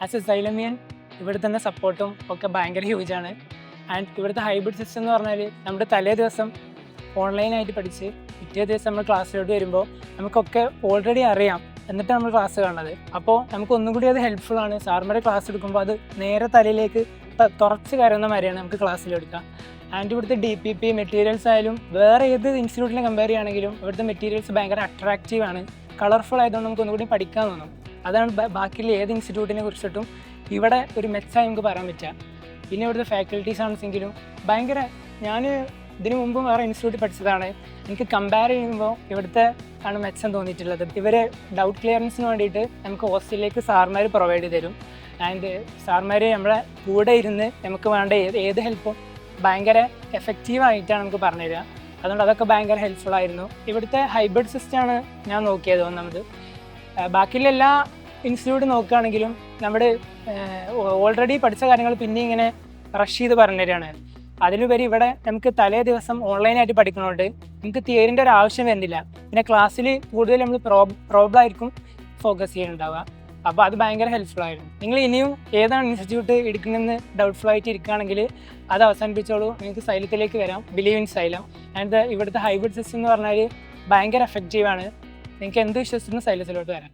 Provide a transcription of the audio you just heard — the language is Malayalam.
ആസ് എ സൈലമിയൻ ഇവിടെ തന്നെ സപ്പോർട്ടും ഒക്കെ ഭയങ്കര ഹ്യൂജാണ്. ആൻഡ് ഇവിടുത്തെ ഹൈബ്രിഡ് സിസ്റ്റം എന്ന് പറഞ്ഞാൽ നമ്മുടെ തലേ ദിവസം ഓൺലൈനായിട്ട് പഠിച്ച് പിറ്റേ ദിവസം നമ്മൾ ക്ലാസ്സിലോട്ട് വരുമ്പോൾ നമുക്കൊക്കെ ഓൾറെഡി അറിയാം, എന്നിട്ട് നമ്മൾ ക്ലാസ് കാണുന്നത്. അപ്പോൾ നമുക്ക് ഒന്നും കൂടി അത് ഹെൽപ്ഫുൾ ആണ്. സാർമാരെ ക്ലാസ് എടുക്കുമ്പോൾ അത് നേരെ തലയിലേക്ക് തുറച്ച് കയറുന്ന മാതിരിയാണ് നമുക്ക് ക്ലാസ്സിലെടുക്കുക. ആൻഡ് ഇവിടുത്തെ DPP മെറ്റീരിയൽസ് ആയാലും വേറെ ഏത് ഇൻസ്റ്റിറ്റ്യൂട്ടിനെ കമ്പയർ ചെയ്യുകയാണെങ്കിലും ഇവിടുത്തെ മെറ്റീരിയൽസ് ഭയങ്കര അട്രാക്റ്റീവ് ആണ്, കളർഫുൾ ആയതുകൊണ്ട് നമുക്ക് ഒന്നുകൂടി പഠിക്കാൻ തോന്നും. അതാണ് ബാക്കിയുള്ള ഏത് ഇൻസ്റ്റിറ്റ്യൂട്ടിനെ കുറിച്ചിട്ടും ഇവിടെ ഒരു മെച്ചായി നമുക്ക് പറയാൻ പറ്റുക. പിന്നെ ഇവിടുത്തെ ഫാക്കൽറ്റീസ് ആണെങ്കിലും ഭയങ്കര, ഞാൻ ഇതിനു മുമ്പും വേറെ ഇൻസ്റ്റിറ്റ്യൂട്ടിൽ പഠിച്ചതാണ്, എനിക്ക് കമ്പയർ ചെയ്യുമ്പോൾ ഇവിടുത്തെ ആണ് മെച്ചം തോന്നിയിട്ടുള്ളത്. ഇവർ ഡൗട്ട് ക്ലിയറൻസിന് വേണ്ടിയിട്ട് നമുക്ക് ഹോസ്റ്റലിലേക്ക് സാർമാർ പ്രൊവൈഡ് ചെയ്ത് തരും. ആൻഡ് സാർമാർ നമ്മളെ കൂടെ ഇരുന്ന് നമുക്ക് വേണ്ട ഏത് ഹെൽപ്പും ഭയങ്കര എഫക്റ്റീവായിട്ടാണ് നമുക്ക് പറഞ്ഞു തരിക. അതുകൊണ്ട് അതൊക്കെ ഭയങ്കര ഹെൽപ്ഫുൾ ആയിരുന്നു. ഇവിടുത്തെ ഹൈബ്രിഡ് സിസ്റ്റമാണ് ഞാൻ നോക്കിയത് ഒന്നാമത്. ബാക്കിയുള്ള എല്ലാ ഇൻസ്റ്റിറ്റ്യൂട്ട് നോക്കുകയാണെങ്കിലും നമ്മുടെ ഓൾറെഡി പഠിച്ച കാര്യങ്ങൾ പിന്നെ ഇങ്ങനെ റഷ് ചെയ്ത് പറഞ്ഞു തരികയാണ്. അതിലുപരി ഇവിടെ നമുക്ക് തലേ ദിവസം ഓൺലൈനായിട്ട് പഠിക്കുന്നതുകൊണ്ട് നമുക്ക് തിയറിൻ്റെ ഒരു ആവശ്യം വരുന്നില്ല. പിന്നെ ക്ലാസ്സിൽ കൂടുതൽ നമ്മൾ പ്രോബ്ലം ആയിരിക്കും ഫോക്കസ് ചെയ്യുന്നുണ്ടാവുക. അപ്പോൾ അത് ഭയങ്കര ഹെൽപ്ഫുൾ ആയിരുന്നു. നിങ്ങൾ ഇനിയും ഏതാണ് ഇൻസ്റ്റിറ്റ്യൂട്ട് എടുക്കണമെന്ന് ഡൗട്ട്ഫുൾ ആയിട്ട് ഇരിക്കുകയാണെങ്കിൽ അത് അവസാനിപ്പിച്ചോളൂ, നിങ്ങൾക്ക് സൈലത്തിലേക്ക് വരാം. Believe in xylem. ആൻഡ് ഇവിടുത്തെ ഹൈബ്രിഡ് സിസ്റ്റം എന്ന് പറഞ്ഞാൽ ഭയങ്കര എഫക്റ്റീവാണ്. നിങ്ങൾക്ക് എന്ത് വിശ്വസിച്ചിട്ടും സൈലത്തിലോട്ട് വരാം.